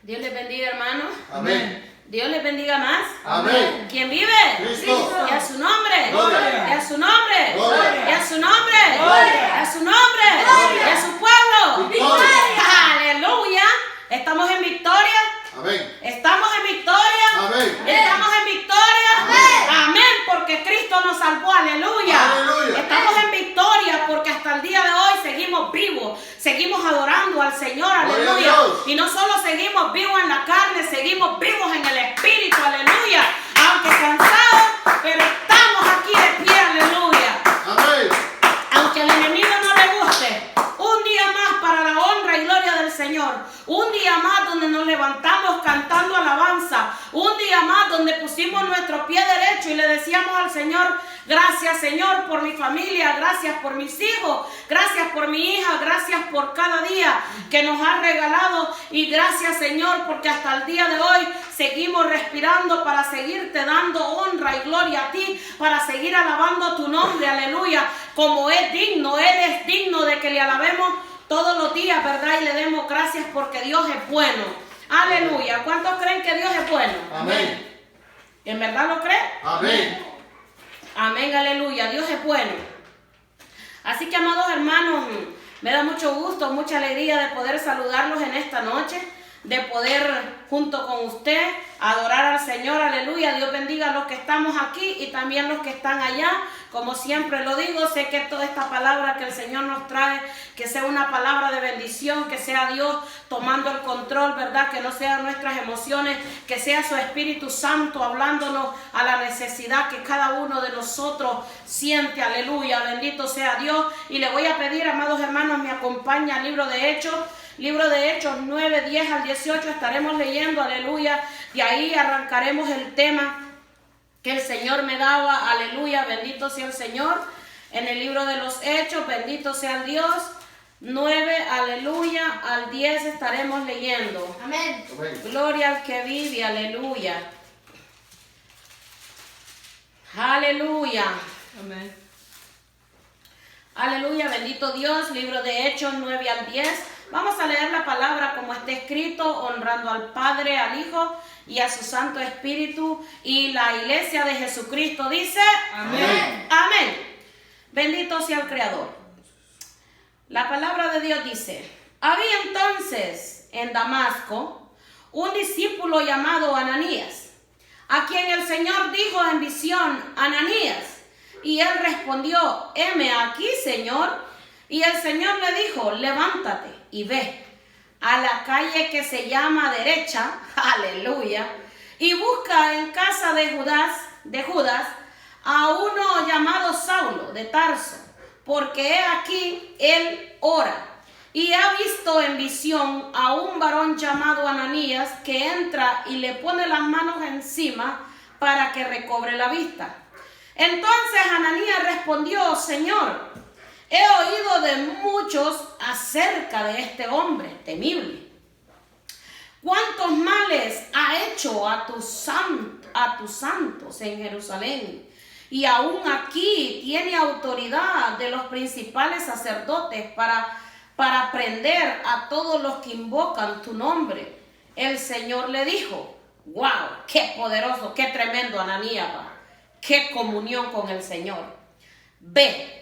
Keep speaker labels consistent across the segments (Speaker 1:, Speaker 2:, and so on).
Speaker 1: Dios les bendiga, hermanos.
Speaker 2: Amén.
Speaker 1: Dios les bendiga más.
Speaker 2: Amén.
Speaker 1: ¿Quién vive?
Speaker 2: Cristo.
Speaker 1: Y a su nombre.
Speaker 2: Gloria.
Speaker 1: Y a su nombre.
Speaker 2: Gloria.
Speaker 1: Y a su nombre.
Speaker 2: Gloria.
Speaker 1: Y a su nombre.
Speaker 2: Gloria.
Speaker 1: Y a su pueblo.
Speaker 2: Victoria.
Speaker 1: Aleluya. Estamos en victoria.
Speaker 2: Amén.
Speaker 1: Estamos en victoria.
Speaker 2: Amén.
Speaker 1: Estamos en victoria.
Speaker 2: Amén.
Speaker 1: Amén, porque Cristo nos salvó. Aleluya.
Speaker 2: Aleluya.
Speaker 1: Estamos en victoria porque hasta el día de hoy seguimos vivos. Seguimos adorando al Señor.
Speaker 2: Gloria a
Speaker 1: Aleluya.
Speaker 2: Dios.
Speaker 1: Y no solo seguimos vivos en la carne, seguimos vivos en el Espíritu. Aleluya. Aunque cansados, pero estamos aquí de pie. Aleluya.
Speaker 2: Amén.
Speaker 1: Aunque al enemigo no le guste, un día más para la honra y gloria del Señor. Un día más donde nos levantamos cantando alabanza. Un día más donde pusimos nuestro pie derecho y le decíamos al Señor: gracias, Señor, por mi familia, gracias por mis hijos, gracias por mi hija, gracias por cada día que nos has regalado y gracias, Señor, porque hasta el día de hoy seguimos respirando para seguirte dando honra y gloria a ti, para seguir alabando tu nombre, aleluya, como es digno. Él es digno de que le alabemos todos los días, ¿verdad? Y le demos gracias porque Dios es bueno. Aleluya. ¿Cuántos creen que Dios es bueno?
Speaker 2: Amén.
Speaker 1: ¿En verdad lo creen?
Speaker 2: Amén.
Speaker 1: Amén, aleluya. Dios es bueno. Así que, amados hermanos, me da mucho gusto, mucha alegría de poder saludarlos en esta noche, de poder junto con usted adorar al Señor, aleluya. Dios bendiga a los que estamos aquí y también los que están allá. Como siempre lo digo, sé que toda esta palabra que el Señor nos trae, que sea una palabra de bendición, que sea Dios tomando el control, ¿verdad? Que no sean nuestras emociones, que sea su Espíritu Santo hablándonos a la necesidad que cada uno de nosotros siente, aleluya. Bendito sea Dios. Y le voy a pedir, amados hermanos, me acompaña al libro de Hechos. Libro de Hechos 9, 10 al 18 estaremos leyendo, aleluya. De ahí arrancaremos el tema que el Señor me daba, aleluya. Bendito sea el Señor. En el libro de los Hechos, bendito sea Dios. 9, aleluya, al 10 estaremos leyendo.
Speaker 3: Amén.
Speaker 2: Amén.
Speaker 1: Gloria al que vive, aleluya. Aleluya.
Speaker 3: Amén.
Speaker 1: Aleluya, bendito Dios. Libro de Hechos 9 al 10. Vamos a leer la palabra como está escrito, honrando al Padre, al Hijo y a su Santo Espíritu. Y la iglesia de Jesucristo dice:
Speaker 3: Amén.
Speaker 1: Amén. Bendito sea el Creador. La palabra de Dios dice: había entonces en Damasco un discípulo llamado Ananías, a quien el Señor dijo en visión: Ananías. Y él respondió: heme aquí, Señor. Y el Señor le dijo: levántate y ve a la calle que se llama Derecha, aleluya, y busca en casa de Judas a uno llamado Saulo de Tarso, porque he aquí él ora. Y ha visto en visión a un varón llamado Ananías que entra y le pone las manos encima para que recobre la vista. Entonces Ananías respondió: Señor, he oído de muchos acerca de este hombre temible. ¿Cuántos males ha hecho a tus santos en Jerusalén? Y aún aquí tiene autoridad de los principales sacerdotes para prender a todos los que invocan tu nombre. El Señor le dijo: wow, qué poderoso, qué tremendo, Ananías, qué comunión con el Señor. Ve,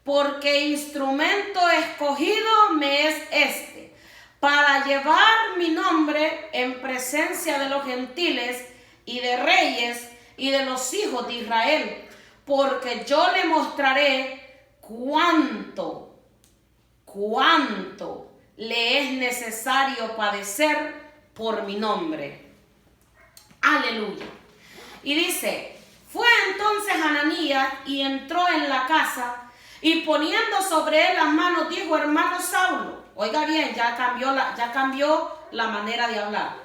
Speaker 1: porque instrumento escogido me es este, para llevar mi nombre en presencia de los gentiles y de reyes y de los hijos de Israel, porque yo le mostraré cuánto le es necesario padecer por mi nombre. Aleluya. Y dice: fue entonces Ananías y entró en la casa, y poniendo sobre él las manos dijo: hermano Saulo. Oiga bien, ya cambió la manera de hablar.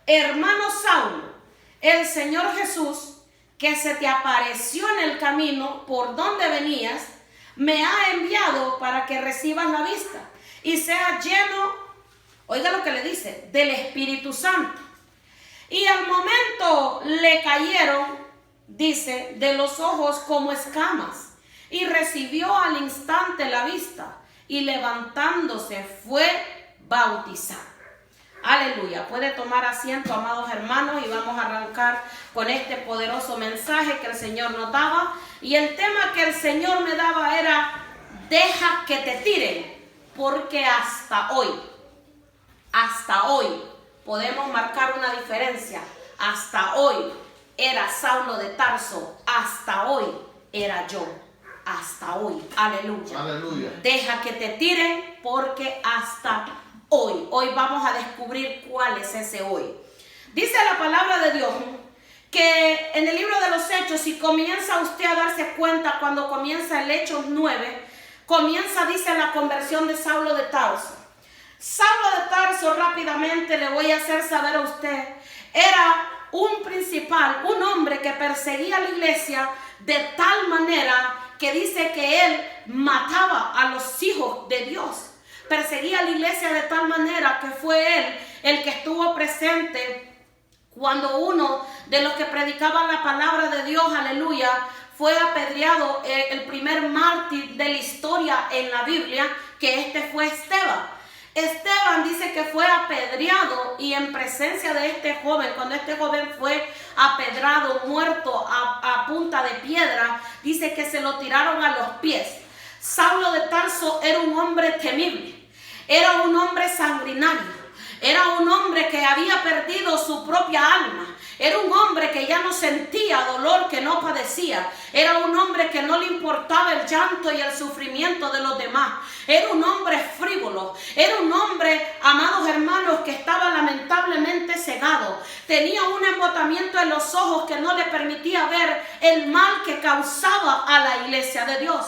Speaker 1: Hermano Saulo, el Señor Jesús, que se te apareció en el camino por donde venías, me ha enviado para que recibas la vista y seas lleno, oiga lo que le dice, del Espíritu Santo. Y al momento le cayeron, dice, de los ojos como escamas, y recibió al instante la vista, y levantándose fue bautizado. Aleluya. Puede tomar asiento, amados hermanos, y vamos a arrancar con este poderoso mensaje que el Señor nos daba. Y el tema que el Señor me daba era: deja que te tiren, porque hasta hoy podemos marcar una diferencia. Hasta hoy era Saulo de Tarso, hasta hoy era yo. Hasta hoy, aleluya.
Speaker 2: Aleluya.
Speaker 1: Deja que te tiren, porque hasta hoy vamos a descubrir cuál es ese hoy. Dice la palabra de Dios que en el libro de los Hechos, si comienza usted a darse cuenta, cuando comienza el Hechos 9, dice la conversión de Saulo de Tarso. Saulo de Tarso, rápidamente le voy a hacer saber a usted, era un principal, un hombre que perseguía a la iglesia de tal manera que dice que él mataba a los hijos de Dios. Perseguía a la iglesia de tal manera que fue él el que estuvo presente cuando uno de los que predicaban la palabra de Dios, aleluya, fue apedreado, el primer mártir de la historia en la Biblia, que fue Esteban. Esteban dice que fue apedreado, y en presencia de este joven, cuando este joven fue apedrado, muerto a punta de piedra, dice que se lo tiraron a los pies. Saulo de Tarso era un hombre temible, era un hombre sanguinario, era un hombre que había perdido su propia alma. Era un hombre que ya no sentía dolor, que no padecía. Era un hombre que no le importaba el llanto y el sufrimiento de los demás. Era un hombre frívolo. Era un hombre, amados hermanos, que estaba lamentablemente cegado. Tenía un embotamiento en los ojos que no le permitía ver el mal que causaba a la iglesia de Dios.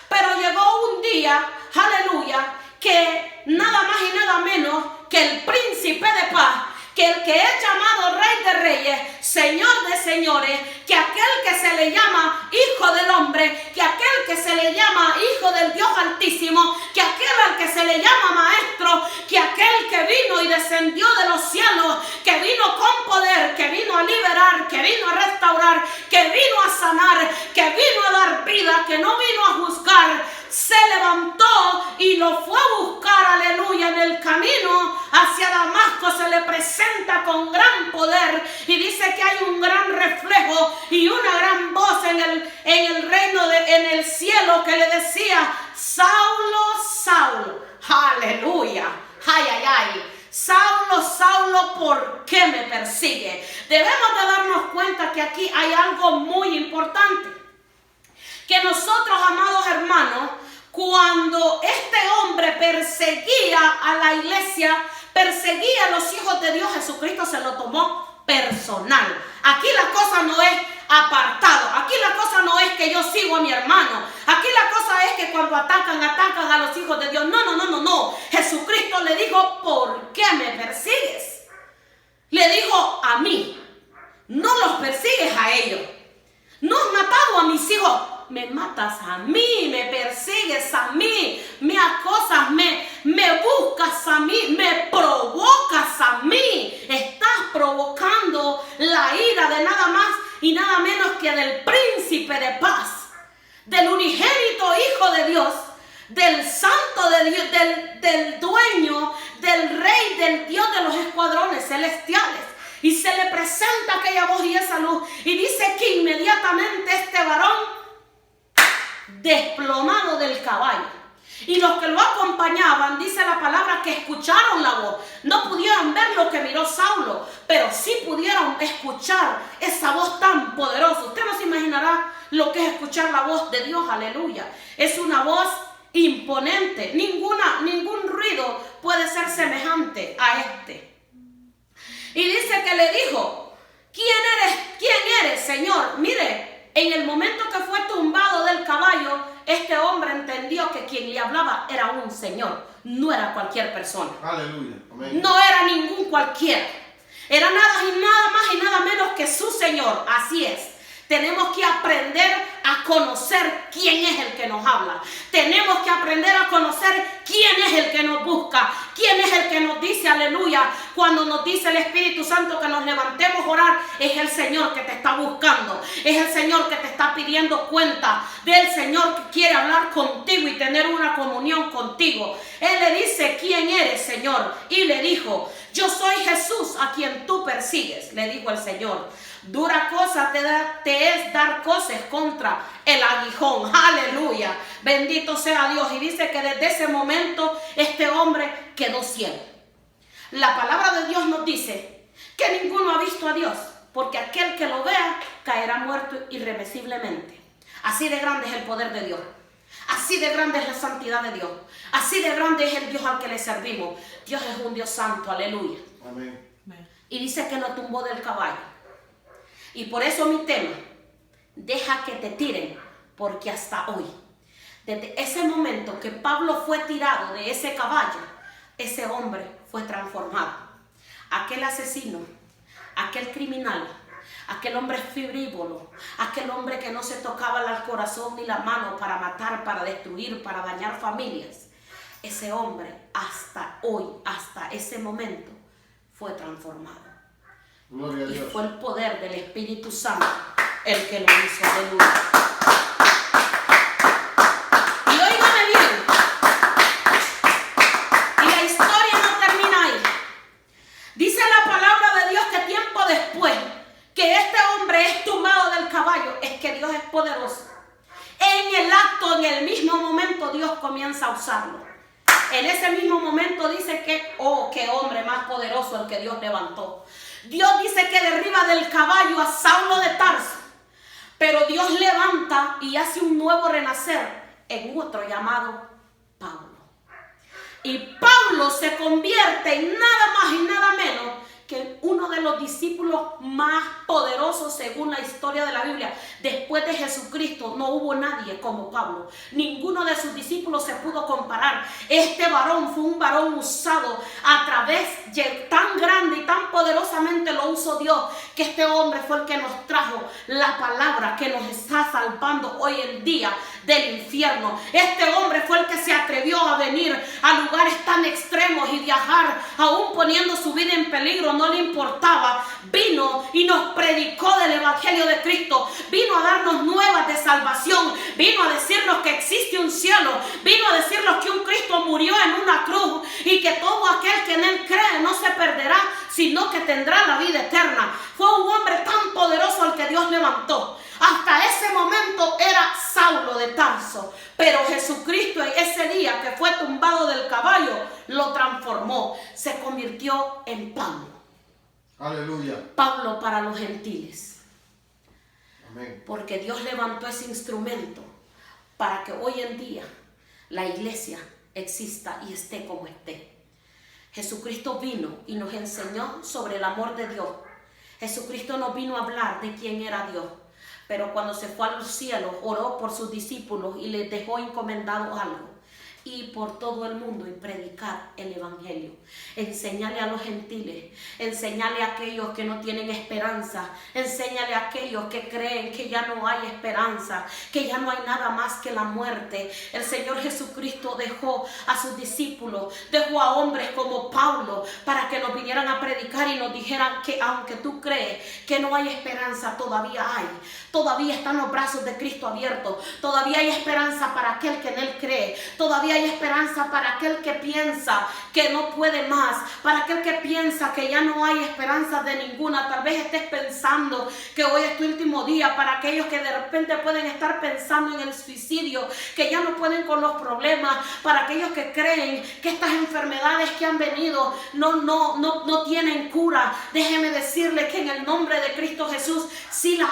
Speaker 1: Pero llegó un día, aleluya, que nada más y nada menos que el príncipe de paz, que el que es llamado Rey de Reyes, Señor de Señores, que aquel que se le llama Hijo del Hombre, que aquel que se le llama Hijo del Dios Altísimo, que aquel al que se le llama Maestro, que aquel que vino y descendió de los cielos, que vino con poder, que vino a liberar, que vino a restaurar, que vino a sanar, que vino a dar vida, que no vino a juzgar, se levantó y lo fue a buscar, aleluya. En el camino hacia Damasco se le presenta con gran poder, y dice que hay un gran reflejo y una gran voz en el reino, en el cielo, que le decía: Saulo, Saulo, aleluya, ay, ay, ay. Saulo, Saulo, ¿por qué me persigue? Debemos de darnos cuenta que aquí hay algo muy importante. Que nosotros, amados hermanos, cuando este hombre perseguía a la iglesia, perseguía a los hijos de Dios, Jesucristo se lo tomó personal. Aquí la cosa no es apartado. Aquí la cosa no es que yo sigo a mi hermano. Aquí la cosa es que cuando atacan a los hijos de Dios. No. Jesucristo le dijo: ¿por qué me persigues? Le dijo: a mí. No los persigues a ellos. No has matado a mis hijos. Me matas a mí, me persigues a mí, me acosas, me buscas a mí, me provocas a mí. Estás provocando la ira de nada más y nada menos que del príncipe de paz, del unigénito Hijo de Dios, del Santo de Dios, del dueño, del Rey, del Dios de los escuadrones celestiales. Y se le presenta aquella voz y esa luz, y dice que inmediatamente este varón, desplomado del caballo, y los que lo acompañaban, dice la palabra, que escucharon la voz. No pudieron ver lo que miró Saulo, pero sí pudieron escuchar esa voz tan poderosa. Usted no se imaginará lo que es escuchar la voz de Dios, aleluya. Es una voz imponente. Ningún ruido puede ser semejante a este. Y dice que le dijo: ¿Quién eres, Señor? Mire, en el momento que fue tumbado del caballo, este hombre entendió que quien le hablaba era un Señor, no era cualquier persona.
Speaker 2: Aleluya. Amén.
Speaker 1: No era ningún cualquiera. Era nada más y nada menos que su Señor. Así es. Tenemos que aprender a conocer quién es el que nos habla. Tenemos que aprender a conocer quién es el que nos busca. Quién es el que nos dice, aleluya. Cuando nos dice el Espíritu Santo que nos levantemos a orar, es el Señor que te está buscando. Es el Señor que te está pidiendo cuenta. Del Señor que quiere hablar contigo y tener una comunión contigo. Él le dice: ¿quién eres, Señor? Y le dijo: Yo soy Jesús a quien tú persigues, le dijo el Señor. Dura cosa te es dar coces contra el aguijón. Aleluya. Bendito sea Dios. Y dice que desde ese momento este hombre quedó ciego. La palabra de Dios nos dice que ninguno ha visto a Dios, porque aquel que lo vea caerá muerto irremisiblemente. Así de grande es el poder de Dios. Así de grande es la santidad de Dios. Así de grande es el Dios al que le servimos. Dios es un Dios santo. Aleluya.
Speaker 2: Amén.
Speaker 1: Y dice que lo tumbó del caballo. Y por eso mi tema, deja que te tiren, porque hasta hoy, desde ese momento que Pablo fue tirado de ese caballo, ese hombre fue transformado. Aquel asesino, aquel criminal, aquel hombre frívolo, aquel hombre que no se tocaba el corazón ni la mano para matar, para destruir, para dañar familias, ese hombre hasta hoy, hasta ese momento, fue transformado.
Speaker 2: Gloria a
Speaker 1: Y
Speaker 2: Dios.
Speaker 1: fue el poder del Espíritu Santo el que lo hizo. Aleluya. Y óigame bien, y la historia no termina ahí. Dice la palabra de Dios que tiempo después que este hombre es tumbado del caballo, es que Dios es poderoso. En el acto, en el mismo momento, Dios comienza a usarlo. En ese mismo momento dice que, oh, qué hombre más poderoso el que Dios levantó. Dios dice que derriba del caballo a Saulo de Tarso, pero Dios levanta y hace un nuevo renacer en otro llamado Pablo. Y Pablo se convierte en nada más y nada menos que uno de los discípulos más poderosos según la historia de la Biblia. Después de Jesucristo no hubo nadie como Pablo. Ninguno de sus discípulos se pudo comparar. Este varón fue un varón usado a través de tan grande y tan poderosamente lo usó Dios, que este hombre fue el que nos trajo la palabra que nos está salvando hoy en día del infierno. Este hombre fue el que se atrevió a venir a lugares tan extremos y viajar aún poniendo su vida en peligro. No le importaba, vino y nos predicó del evangelio de Cristo, vino a darnos nuevas de salvación, vino a decirnos que existe un cielo, vino a decirnos que un Cristo murió en una cruz y que todo aquel que en él cree no se perderá, sino que tendrá la vida eterna. Fue un hombre tan poderoso al que Dios levantó. Hasta ese momento era Saulo de Tarso, pero Jesucristo en ese día que fue tumbado del caballo lo transformó, se convirtió en Pablo.
Speaker 2: Aleluya.
Speaker 1: Pablo para los gentiles.
Speaker 2: Amén.
Speaker 1: Porque Dios levantó ese instrumento para que hoy en día la iglesia exista y esté como esté. Jesucristo vino y nos enseñó sobre el amor de Dios. Jesucristo nos vino a hablar de quién era Dios. Pero cuando se fue a los cielos, oró por sus discípulos y les dejó encomendado algo. Ir por todo el mundo y predicar el evangelio. Enseñarle a los gentiles, enseñarle a aquellos que no tienen esperanza, enseñarle a aquellos que creen que ya no hay esperanza, que ya no hay nada más que la muerte. El Señor Jesucristo dejó a sus discípulos, dejó a hombres como Pablo para que nos vinieran a predicar y nos dijeran que aunque tú crees que no hay esperanza, todavía hay. Todavía están los brazos de Cristo abiertos, todavía hay esperanza para aquel que en él cree, todavía hay esperanza para aquel que piensa que no puede más, para aquel que piensa que ya no hay esperanza de ninguna. Tal vez estés pensando que hoy es tu último día, para aquellos que de repente pueden estar pensando en el suicidio, que ya no pueden con los problemas, para aquellos que creen que estas enfermedades que han venido no tienen cura. Déjeme decirle que en el nombre de Cristo Jesús sí la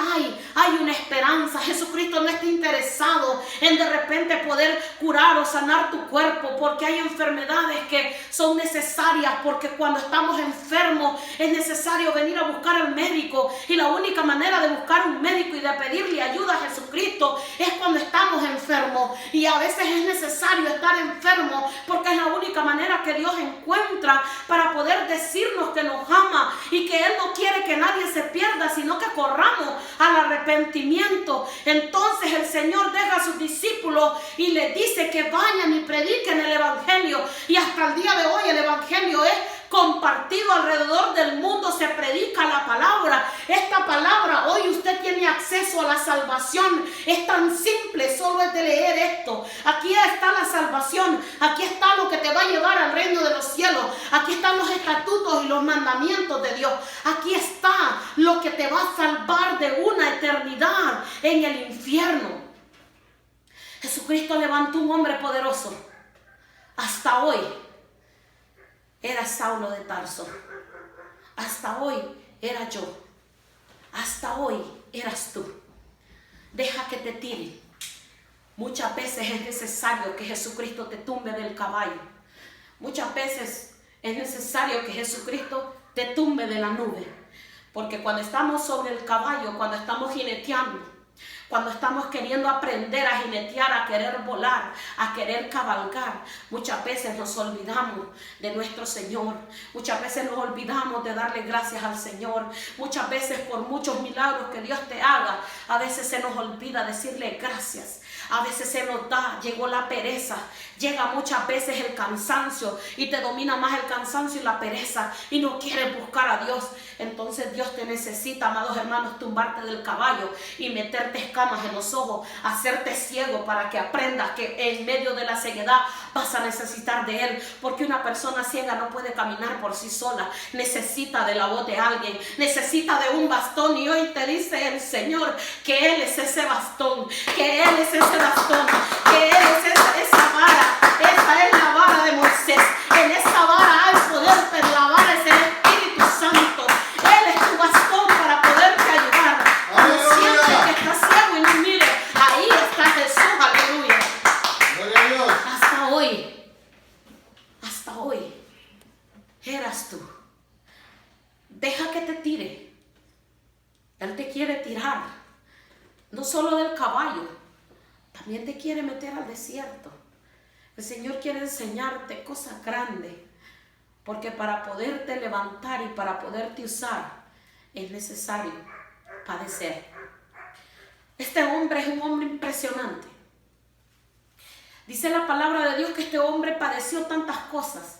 Speaker 1: hay una esperanza. Jesucristo no está interesado en de repente poder curar o sanar tu cuerpo, porque hay enfermedades que son necesarias, porque cuando estamos enfermos es necesario venir a buscar al médico, y la única manera de buscar un médico y de pedirle ayuda a Jesucristo es cuando estamos enfermos. Y a veces es necesario estar enfermo, porque es la única manera que Dios encuentra para poder decirnos que nos ama y que Él no quiere que nadie se pierda, sino que corramos al arrepentimiento. Entonces el Señor deja a sus discípulos y les dice que vayan y prediquen el evangelio. Y hasta el día de hoy el evangelio es compartido alrededor del mundo, se predica la palabra. Esta palabra, hoy usted tiene acceso a la salvación. Es tan simple, solo es de leer esto. Aquí está la salvación, aquí está lo que te va a llevar al reino de los cielos, aquí están los estatutos y los los mandamientos de Dios. Aquí está lo que te va a salvar de una eternidad en el infierno. Jesucristo levantó un hombre poderoso. Hasta hoy era Saulo de Tarso. Hasta hoy era yo. Hasta hoy eras tú. Deja que te tiren. Muchas veces es necesario que Jesucristo te tumbe del caballo. Muchas veces es necesario que Jesucristo te tumbe de la nube. Porque cuando estamos sobre el caballo, cuando estamos jineteando, cuando estamos queriendo aprender a jinetear, a querer volar, a querer cabalgar, muchas veces nos olvidamos de nuestro Señor. Muchas veces nos olvidamos de darle gracias al Señor. Muchas veces por muchos milagros que Dios te haga, a veces se nos olvida decirle gracias. A veces se nos da, llegó la pereza, llega muchas veces el cansancio y te domina más el cansancio y la pereza y no quieres buscar a Dios. Entonces Dios te necesita, amados hermanos, tumbarte del caballo y meterte escamas en los ojos, hacerte ciego para que aprendas que en medio de la ceguedad vas a necesitar de Él. Porque una persona ciega no puede caminar por sí sola, necesita de la voz de alguien, necesita de un bastón. Y hoy te dice el Señor que Él es ese bastón, que Él es ese bastón, que Él es esa vara. Esa es la vara de Moisés. En esa vara hay poder, pero la vara es el Espíritu Santo. Él es tu bastón para poderte ayudar. No sientes que estás ciego y no mire, ahí está Jesús, aleluya.
Speaker 2: Gloria a Dios.
Speaker 1: Hasta hoy eras tú. Deja que te tire. Él te quiere tirar, no solo del caballo, también te quiere meter al desierto. El Señor quiere enseñarte cosas grandes, porque para poderte levantar y para poderte usar es necesario padecer. Este hombre es un hombre impresionante. Dice la palabra de Dios que este hombre padeció tantas cosas.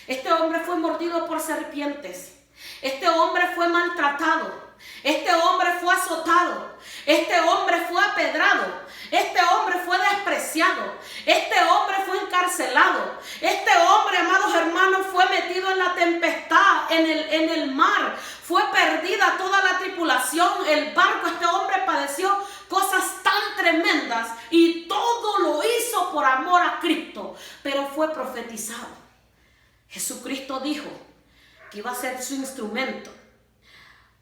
Speaker 1: Este hombre fue mordido por serpientes. Este hombre fue maltratado. Este hombre fue azotado. Este hombre fue apedrado. Este hombre fue despreciado. Este hombre fue encarcelado. Este hombre, amados hermanos, fue metido en la tempestad, en el mar. Fue perdida toda la tripulación, el barco. Este hombre padeció cosas tan tremendas y todo lo hizo por amor a Cristo. Pero fue profetizado. Jesucristo dijo que iba a ser su instrumento,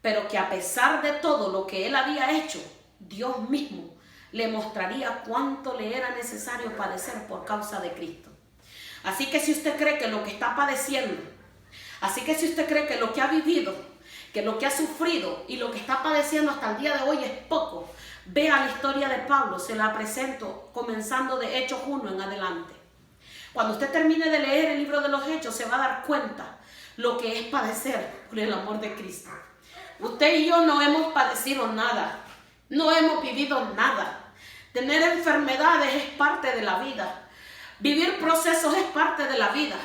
Speaker 1: pero que a pesar de todo lo que él había hecho, Dios mismo le mostraría cuánto le era necesario padecer por causa de Cristo. Así que si usted cree que lo que está padeciendo, así que si usted cree que lo que ha vivido, que lo que ha sufrido y lo que está padeciendo hasta el día de hoy es poco, vea la historia de Pablo. Se la presento comenzando de Hechos 1 en adelante. Cuando usted termine de leer el libro de los Hechos, se va a dar cuenta lo que es padecer por el amor de Cristo. Usted y yo no hemos padecido nada, no hemos vivido nada. Tener enfermedades es parte de la vida. Vivir procesos es parte de la vida.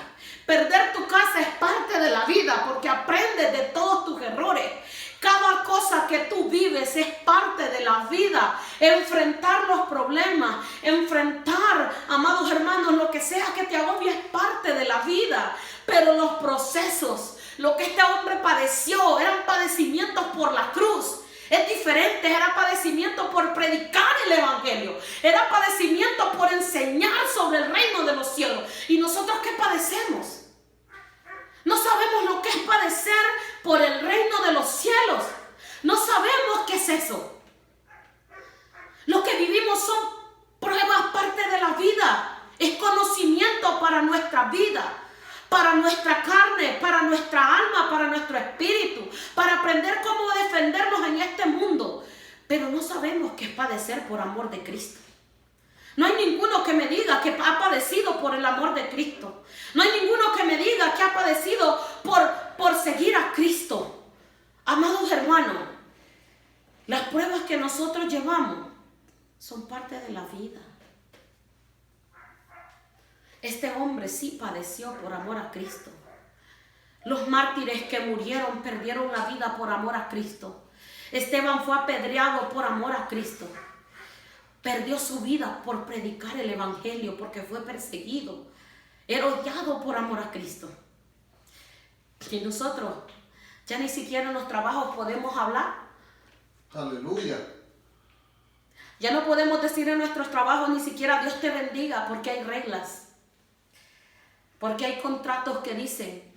Speaker 1: Perder tu casa es parte de la vida, porque aprendes de todos tus errores. Cada cosa que tú vives es parte de la vida. Enfrentar los problemas, enfrentar, amados hermanos, lo que sea que te agobie es parte de la vida. Pero los procesos, lo que este hombre padeció, eran padecimientos por la cruz. Es diferente, era padecimiento por predicar el evangelio. Era padecimiento por enseñar sobre el reino de los cielos. ¿Y nosotros qué padecemos? No sabemos lo que es padecer por el reino de los cielos. No sabemos qué es eso. Lo que vivimos son pruebas, parte de la vida. Es conocimiento para nuestra vida, para nuestra carne, para nuestra alma, para nuestro espíritu, para aprender cómo defendernos en este mundo. Pero no sabemos qué es padecer por amor de Cristo. No hay ninguno que me diga que ha padecido por el amor de Cristo. No hay ninguno que me diga que ha padecido por seguir a Cristo. Amados hermanos, las pruebas que nosotros llevamos son parte de la vida. Este hombre sí padeció por amor a Cristo. Los mártires que murieron perdieron la vida por amor a Cristo. Esteban fue apedreado por amor a Cristo. Perdió su vida por predicar el evangelio, porque fue perseguido. Era odiado por amor a Cristo. Y nosotros ya ni siquiera en los trabajos podemos hablar.
Speaker 2: Aleluya.
Speaker 1: Ya no podemos decir en nuestros trabajos ni siquiera Dios te bendiga, porque hay reglas. Porque hay contratos que dicen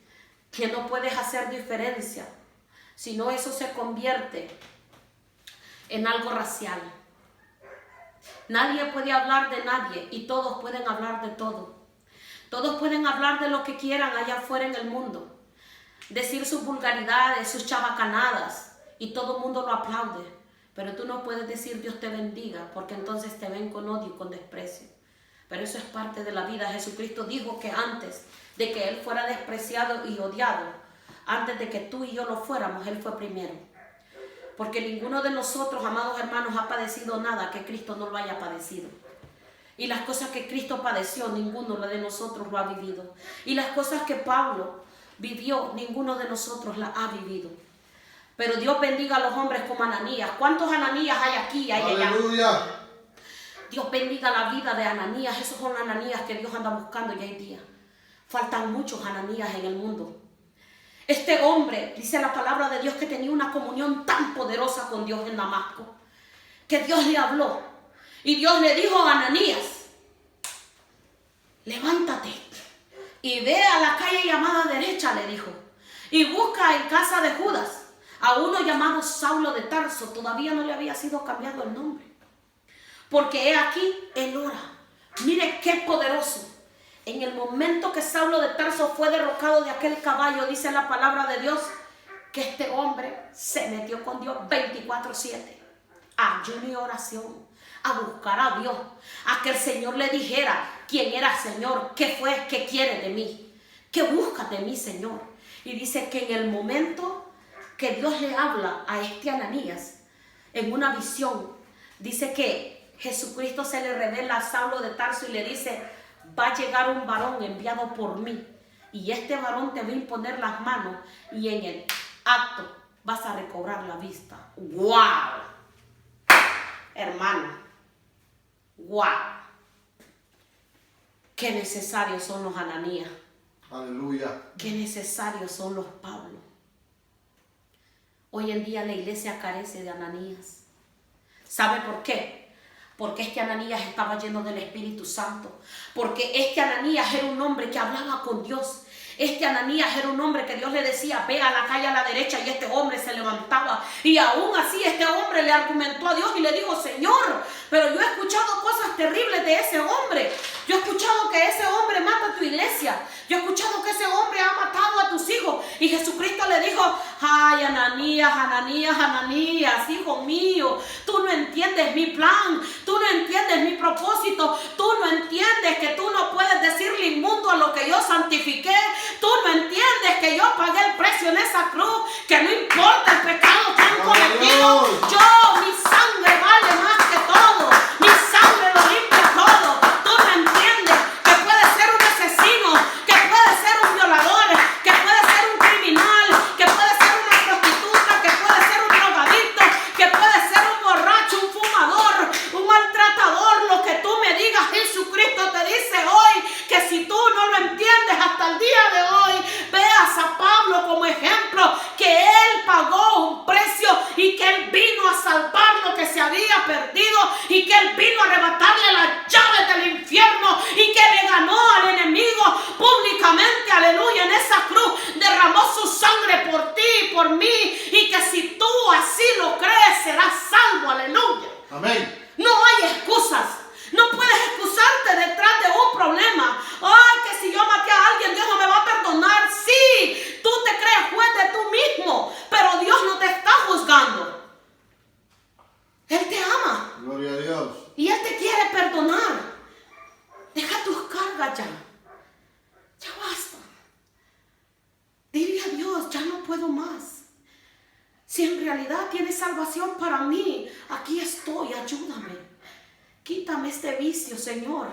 Speaker 1: que no puedes hacer diferencia, sino eso se convierte en algo racial. Nadie puede hablar de nadie y todos pueden hablar de todo. Todos pueden hablar de lo que quieran allá afuera en el mundo, decir sus vulgaridades, sus chabacanadas, y todo el mundo lo aplaude. Pero tú no puedes decir Dios te bendiga, porque entonces te ven con odio y con desprecio. Pero eso es parte de la vida. Jesucristo dijo que antes de que Él fuera despreciado y odiado, antes de que tú y yo lo fuéramos, Él fue primero. Porque ninguno de nosotros, amados hermanos, ha padecido nada que Cristo no lo haya padecido. Y las cosas que Cristo padeció, ninguno de nosotros lo ha vivido. Y las cosas que Pablo vivió, ninguno de nosotros las ha vivido. Pero Dios bendiga a los hombres como Ananías. ¿Cuántos Ananías hay aquí? Hay allá.
Speaker 2: Aleluya.
Speaker 1: Dios bendiga la vida de Ananías. Esos son Ananías que Dios anda buscando ya hoy día. Faltan muchos Ananías en el mundo. Este hombre, dice la palabra de Dios, que tenía una comunión tan poderosa con Dios en Damasco, que Dios le habló. Y Dios le dijo a Ananías: levántate y ve a la calle llamada derecha, le dijo, y busca en casa de Judas a uno llamado Saulo de Tarso. Todavía no le había sido cambiado el nombre, porque he aquí, él ora. Mire qué poderoso. En el momento que Saulo de Tarso fue derrocado de aquel caballo, dice la palabra de Dios, que este hombre se metió con Dios 24/7, ayuno y oración, a buscar a Dios, a que el Señor le dijera quién era Señor, qué fue, qué quiere de mí, qué busca de mí, Señor. Y dice que en el momento que Dios le habla a este Ananías, en una visión, dice que Jesucristo se le revela a Saulo de Tarso y le dice: va a llegar un varón enviado por mí, y este varón te va a imponer las manos, y en el acto vas a recobrar la vista. ¡Wow! Hermano, ¡wow! Qué necesarios son los Ananías.
Speaker 2: Aleluya.
Speaker 1: Qué necesarios son los Pablos. Hoy en día la iglesia carece de Ananías. ¿Sabe por qué? Porque este Ananías estaba lleno del Espíritu Santo. Porque este Ananías era un hombre que hablaba con Dios. Este Ananías era un hombre que Dios le decía: ve a la calle a la derecha, y este hombre se levantaba. Y aún así este hombre le argumentó a Dios y le dijo: Señor, pero yo he escuchado cosas terribles de ese hombre. Yo he escuchado que ese hombre mata a tu iglesia. Yo he escuchado que ese hombre ha matado a tus hijos. Y Jesucristo le dijo: ay, Ananías, Ananías, Ananías, hijo mío, tú no entiendes mi plan, tú no entiendes mi propósito, tú no entiendes que tú no puedes decirle inmundo a lo que yo santifiqué, tú no entiendes que yo pagué el precio en esa cruz, que no importa el pecado que han cometido, yo, mi sangre vale más que todo, mi sangre lo limpia todo. Tú no entiendes que puede ser un asesino, que puede ser un violador, que puede ser un criminal, que puede ser una prostituta, que puede ser un drogadicto, que puede ser un borracho, un fumador, un maltratador. Lo que tú me digas, Jesucristo te dice hoy que si tú no lo entiendes hasta el día de hoy, veas a Pablo como ejemplo, que él pagó un precio y que él vino a salvar lo que se había perdido, y que él vino a arrebatarle las llaves del infierno, y que le ganó al enemigo públicamente, aleluya, en esa cruz. Derramó su sangre por ti y por mí, y que si tú así lo crees, serás salvo, aleluya.
Speaker 2: Amén.
Speaker 1: No hay excusas. No puedes excusarte detrás de un problema. Ay, que si yo maté a alguien, Dios no me va a perdonar. Sí, tú te crees juez de tú mismo, pero Dios no te está juzgando. Él te ama.
Speaker 2: Gloria a Dios.
Speaker 1: Y Él te quiere perdonar. Deja tus cargas ya. Ya basta. Dile a Dios: ya no puedo más. Si en realidad tienes salvación para mí, aquí estoy, ayúdame. Quítame este vicio, Señor.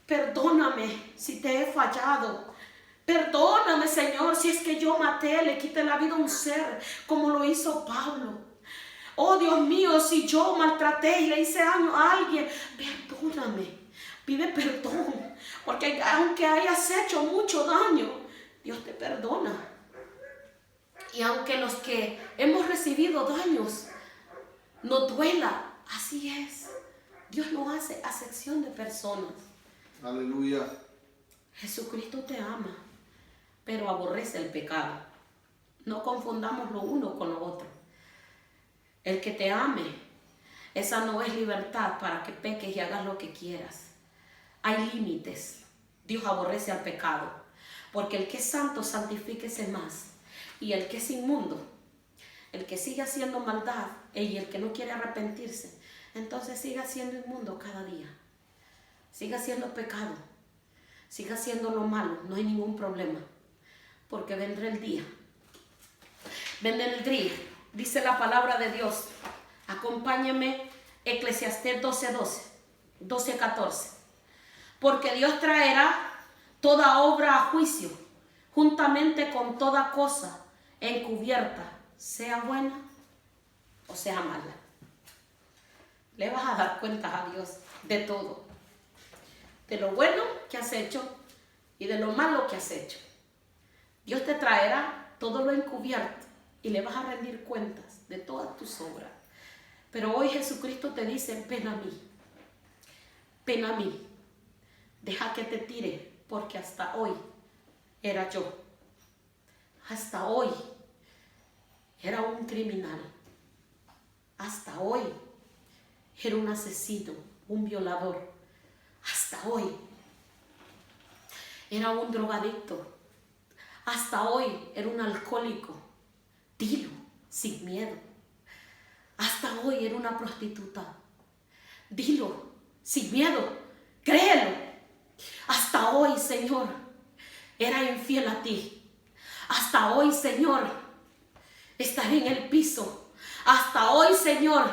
Speaker 1: Perdóname si te he fallado. Perdóname, Señor, si es que yo maté, le quité la vida a un ser, como lo hizo Pablo. Oh, Dios mío, si yo maltraté y le hice daño a alguien, perdóname. Pide perdón, porque aunque hayas hecho mucho daño, Dios te te perdona. Y aunque los que hemos recibido daños nos duela, así es. Dios no hace acepción de personas.
Speaker 2: Aleluya.
Speaker 1: Jesucristo te ama, pero aborrece el pecado. No confundamos lo uno con lo otro. El que te ame, esa no es libertad para que peques y hagas lo que quieras. Hay límites. Dios aborrece al pecado, porque el que es santo, santifíquese más. Y el que es inmundo, el que sigue haciendo maldad y el que no quiere arrepentirse, entonces siga siendo inmundo cada día. Siga haciendo pecado, siga haciendo lo malo, no hay ningún problema, porque vendrá el día. Vendrá el día, dice la palabra de Dios. Acompáñame, Eclesiastés 12:14. Porque Dios traerá toda obra a juicio, juntamente con toda cosa encubierta, sea buena o sea mala. Le vas a dar cuentas a Dios de todo, de lo bueno que has hecho y de lo malo que has hecho. Dios te traerá todo lo encubierto y le vas a rendir cuentas de todas tus obras. Pero hoy Jesucristo te dice: ven a mí, ven a mí, deja que te tire, porque hasta hoy era yo. Hasta hoy era un criminal. Hasta hoy era un asesino, un violador. Hasta hoy era un drogadicto. Hasta hoy era un alcohólico. Dilo sin miedo. Hasta hoy era una prostituta. Dilo sin miedo. Créelo. Hasta hoy, Señor, era infiel a ti. Hasta hoy, Señor, estaré en el piso. Hasta hoy, Señor,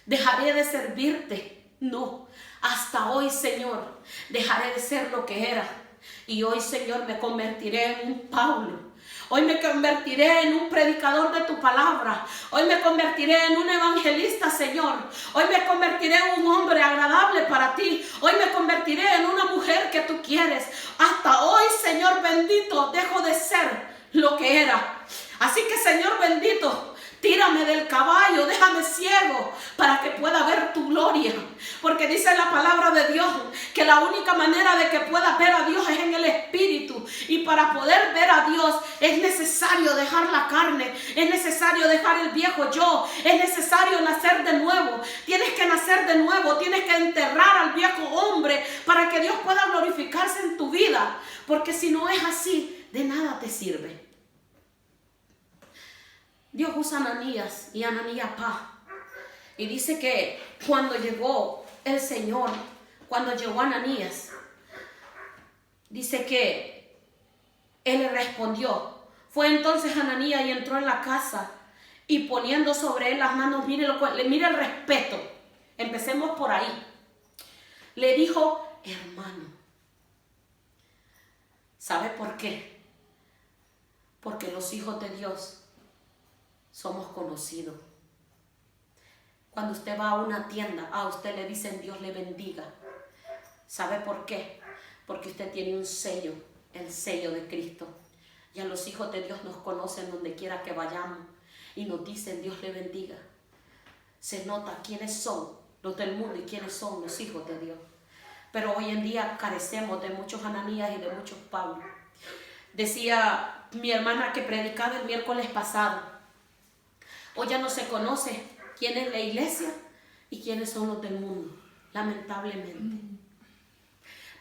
Speaker 1: dejaré de servirte. No, hasta hoy, Señor, dejaré de ser lo que era. Y hoy, Señor, me convertiré en un Pablo. Hoy me convertiré en un predicador de tu palabra. Hoy me convertiré en un evangelista, Señor. Hoy me convertiré en un hombre agradable para ti. Hoy me convertiré en una mujer que tú quieres. Hasta hoy, Señor bendito, dejo de ser lo que era. Así que, Señor bendito, tírame del caballo, déjame ciego para que pueda ver tu gloria. Porque dice la palabra de Dios que la única manera de que puedas ver a Dios es en el Espíritu. Y para poder ver a Dios es necesario dejar la carne, es necesario dejar el viejo yo, es necesario nacer de nuevo. Tienes que nacer de nuevo, tienes que enterrar al viejo hombre para que Dios pueda glorificarse en tu vida. Porque si no es así, de nada te sirve. Dios usa a Ananías y Ananías pa. Y dice que cuando llegó el Señor, cuando llegó Ananías, dice que él le respondió. Fue entonces Ananías y entró en la casa y poniendo sobre él las manos, mire el respeto. Empecemos por ahí. Le dijo: hermano. ¿Sabe por qué? Porque los hijos de Dios somos conocidos. Cuando usted va a una tienda, a usted le dicen Dios le bendiga. ¿Sabe por qué? Porque usted tiene un sello, el sello de Cristo. Y a los hijos de Dios nos conocen donde quiera que vayamos y nos dicen Dios le bendiga. Se nota quiénes son los del mundo y quiénes son los hijos de Dios. Pero hoy en día carecemos de muchos Ananías y de muchos Pablos. Decía mi hermana que predicaba el miércoles pasado: hoy ya no se conoce quién es la iglesia y quiénes son los del mundo, lamentablemente.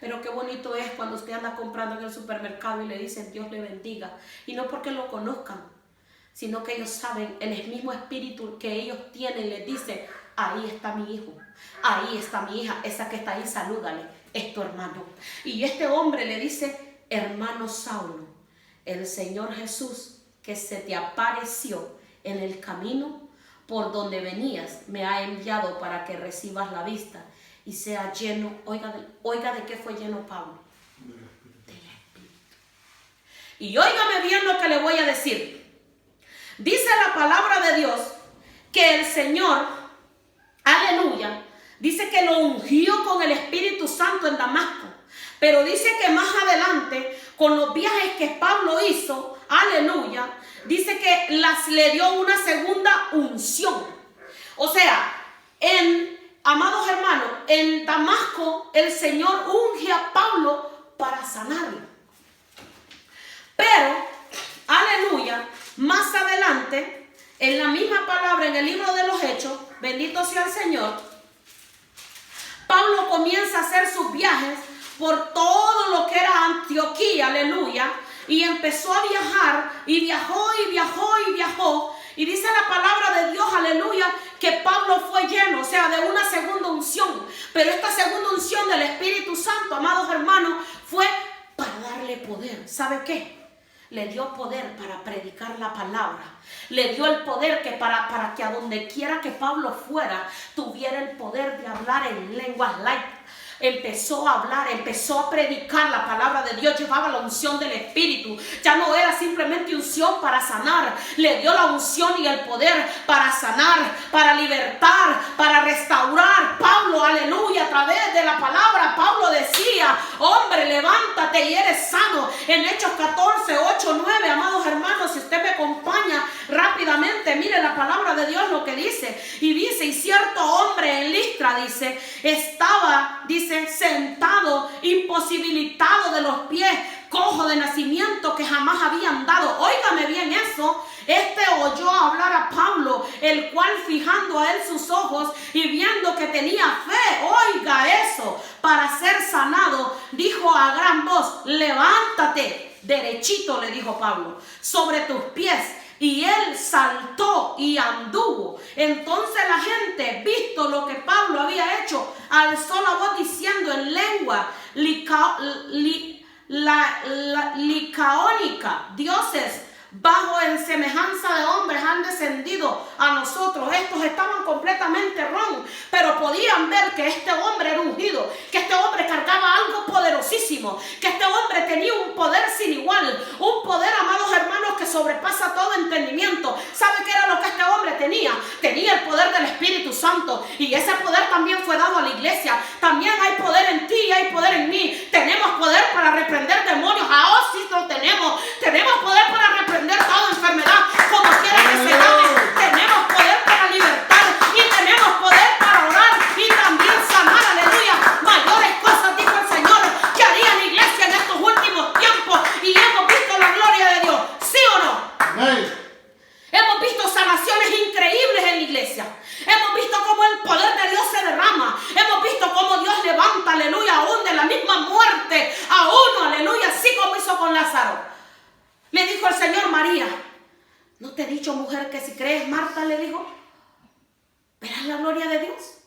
Speaker 1: Pero qué bonito es cuando usted anda comprando en el supermercado y le dicen Dios le bendiga. Y no porque lo conozcan, sino que ellos saben, el mismo espíritu que ellos tienen les dice: ahí está mi hijo, ahí está mi hija, esa que está ahí, salúdale, es tu hermano. Y este hombre le dice: hermano Saulo, el Señor Jesús que se te apareció en el camino por donde venías me ha enviado para que recibas la vista y sea lleno. Oiga de qué fue lleno Pablo. Del Espíritu. Y óigame bien lo que le voy a decir. Dice la palabra de Dios que el Señor, aleluya, dice que lo ungió con el Espíritu Santo en Damasco. Pero dice que más adelante, con los viajes que Pablo hizo, aleluya, dice que le dio una segunda unción. O sea, amados hermanos, en Damasco el Señor unge a Pablo para sanarlo. Pero, aleluya, más adelante, en la misma palabra, en el libro de los Hechos, bendito sea el Señor, Pablo comienza a hacer sus viajes por todo lo que era Antioquía, aleluya, y empezó a viajar, y viajó, y viajó, y viajó, y dice la palabra de Dios, aleluya, que Pablo fue lleno, o sea, de una segunda unción, pero esta segunda unción del Espíritu Santo, amados hermanos, fue para darle poder. ¿Sabe qué? Le dio poder para predicar la palabra. Le dio el poder que para que a donde quiera que Pablo fuera, tuviera el poder de hablar en lenguas laicas. Empezó a hablar, empezó a predicar la palabra de Dios, llevaba la unción del Espíritu. Ya no era simplemente unción para sanar, le dio la unción y el poder para sanar, para libertar, para restaurar. Pablo, aleluya, a través de la palabra, Pablo decía, hombre, levántate y eres sano. En Hechos 14, 8, 9, amados hermanos, si usted me acompaña rápidamente, mire la palabra de Dios lo que dice. Y dice, y cierto hombre en Listra, dice, estaba, dice, sentado, imposibilitado de los pies, cojo de nacimiento, que jamás había andado. Óigame bien eso. Este oyó hablar a Pablo, el cual fijando a él sus ojos y viendo que tenía fe, oiga eso, para ser sanado, dijo a gran voz, levántate, derechito, le dijo Pablo, sobre tus pies. Y él saltó y anduvo. Entonces la gente, visto lo que Pablo había hecho, alzó la voz diciendo en lengua licaónica, dioses bajo en semejanza de hombres han descendido a nosotros. Estos estaban completamente ron, pero podían ver que este hombre era ungido, que este hombre cargaba algo poderosísimo, que este hombre tenía un poder sin igual, un poder, amados hermanos, que sobrepasa todo entendimiento. ¿Sabe qué era lo que este hombre tenía? Tenía el poder del Espíritu Santo, y ese poder también fue dado a la iglesia. También hay poder en ti y hay poder en mí. Tenemos poder para reprender demonios. Ahora sí lo tenemos. Tenemos poder para reprender toda enfermedad, como quiera que se llame. Tenemos poder para libertar y tenemos poder para orar y también sanar, aleluya. Mayores cosas, dijo el Señor, que haría la iglesia en estos últimos tiempos, y hemos visto la gloria de Dios. ¿Sí o no?
Speaker 2: Amén.
Speaker 1: Hemos visto sanaciones increíbles en la iglesia. Hemos visto cómo el poder de Dios se derrama. Hemos visto cómo Dios levanta, aleluya, aún de la misma muerte a uno, aleluya, así como hizo con Lázaro. Le dijo el Señor, María, ¿no te he dicho, mujer, que si crees? Marta le dijo, verás la gloria de Dios.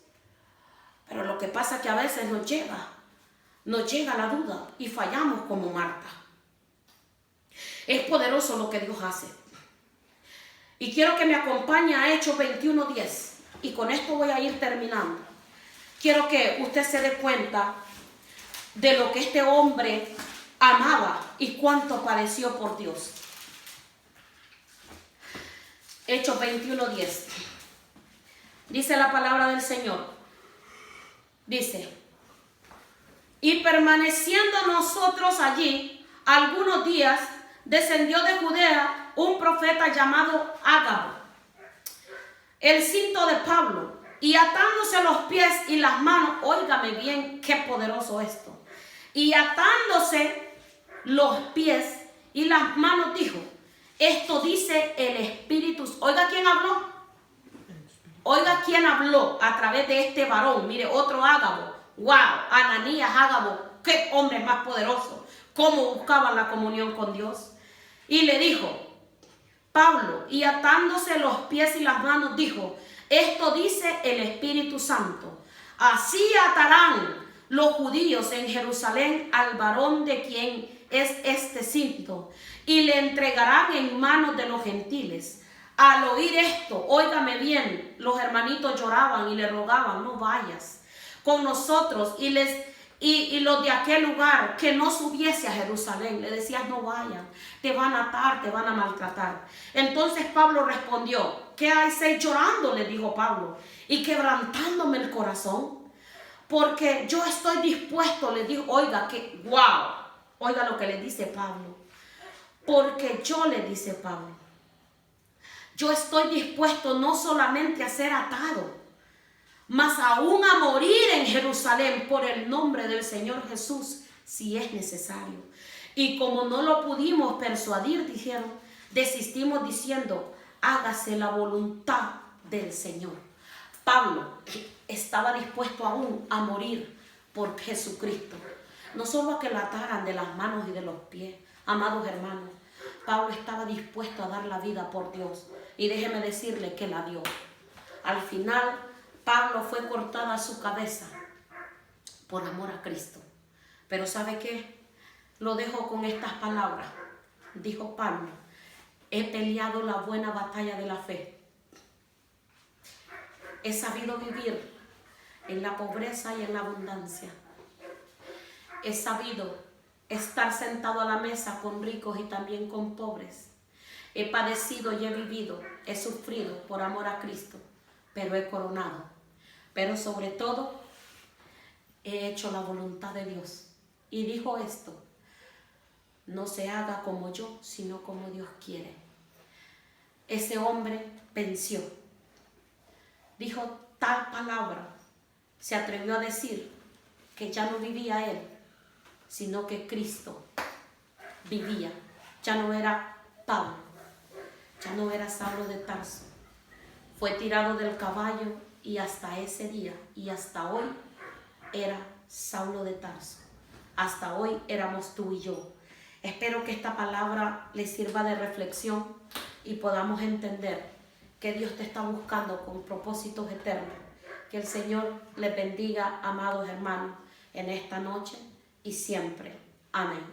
Speaker 1: Pero lo que pasa es que a veces nos llega la duda y fallamos como Marta. Es poderoso lo que Dios hace. Y quiero que me acompañe a Hechos 21:10. Y con esto voy a ir terminando. Quiero que usted se dé cuenta de lo que este hombre amaba y cuánto padeció por Dios. Hechos 21:10. Dice la palabra del Señor. Dice, y permaneciendo nosotros allí algunos días, descendió de Judea un profeta llamado Ágabo, el cinto de Pablo, y atándose los pies y las manos, óigame bien, qué poderoso esto, y atándose los pies y las manos dijo, esto dice el Espíritu. Oiga quién habló. Oiga quién habló a través de este varón. Mire, otro Ágabo. Wow, Ananías, Ágabo, qué hombre más poderoso. Cómo buscaban la comunión con Dios. Y le dijo, Pablo, y atándose los pies y las manos dijo, esto dice el Espíritu Santo. Así atarán los judíos en Jerusalén al varón de quien es este cinto, y le entregarán en manos de los gentiles. Al oír esto, óigame bien, los hermanitos lloraban y le rogaban, no vayas con nosotros, y los de aquel lugar, que no subiese a Jerusalén. Le decías, no vayan, te van a atar, te van a maltratar. Entonces Pablo respondió, ¿qué hacéis llorando? Le dijo Pablo, y quebrantándome el corazón, porque yo estoy dispuesto, le dijo, oiga, que wow, Oiga lo que le dice Pablo. Porque yo, le dice Pablo, yo estoy dispuesto no solamente a ser atado, mas aún a morir en Jerusalén por el nombre del Señor Jesús, si es necesario. Y como no lo pudimos persuadir, dijeron, desistimos diciendo, hágase la voluntad del Señor. Pablo estaba dispuesto aún a morir por Jesucristo. No solo a que lo ataran de las manos y de los pies, amados hermanos. Pablo estaba dispuesto a dar la vida por Dios. Y déjeme decirle que la dio. Al final, Pablo fue cortada su cabeza por amor a Cristo. Pero ¿sabe qué? Lo dejo con estas palabras. Dijo Pablo, he peleado la buena batalla de la fe. He sabido vivir en la pobreza y en la abundancia. He sabido estar sentado a la mesa con ricos y también con pobres. He padecido y he vivido, he sufrido por amor a Cristo, pero he coronado. Pero sobre todo, he hecho la voluntad de Dios. Y dijo esto, no se haga como yo, sino como Dios quiere. Ese hombre venció. Dijo tal palabra, se atrevió a decir que ya no vivía él, sino que Cristo vivía. Ya no era Pablo, ya no era Saulo de Tarso. Fue tirado del caballo y hasta ese día y hasta hoy era Saulo de Tarso. Hasta hoy éramos tú y yo. Espero que esta palabra les sirva de reflexión y podamos entender que Dios te está buscando con propósitos eternos. Que el Señor les bendiga, amados hermanos, en esta noche y siempre. Amén.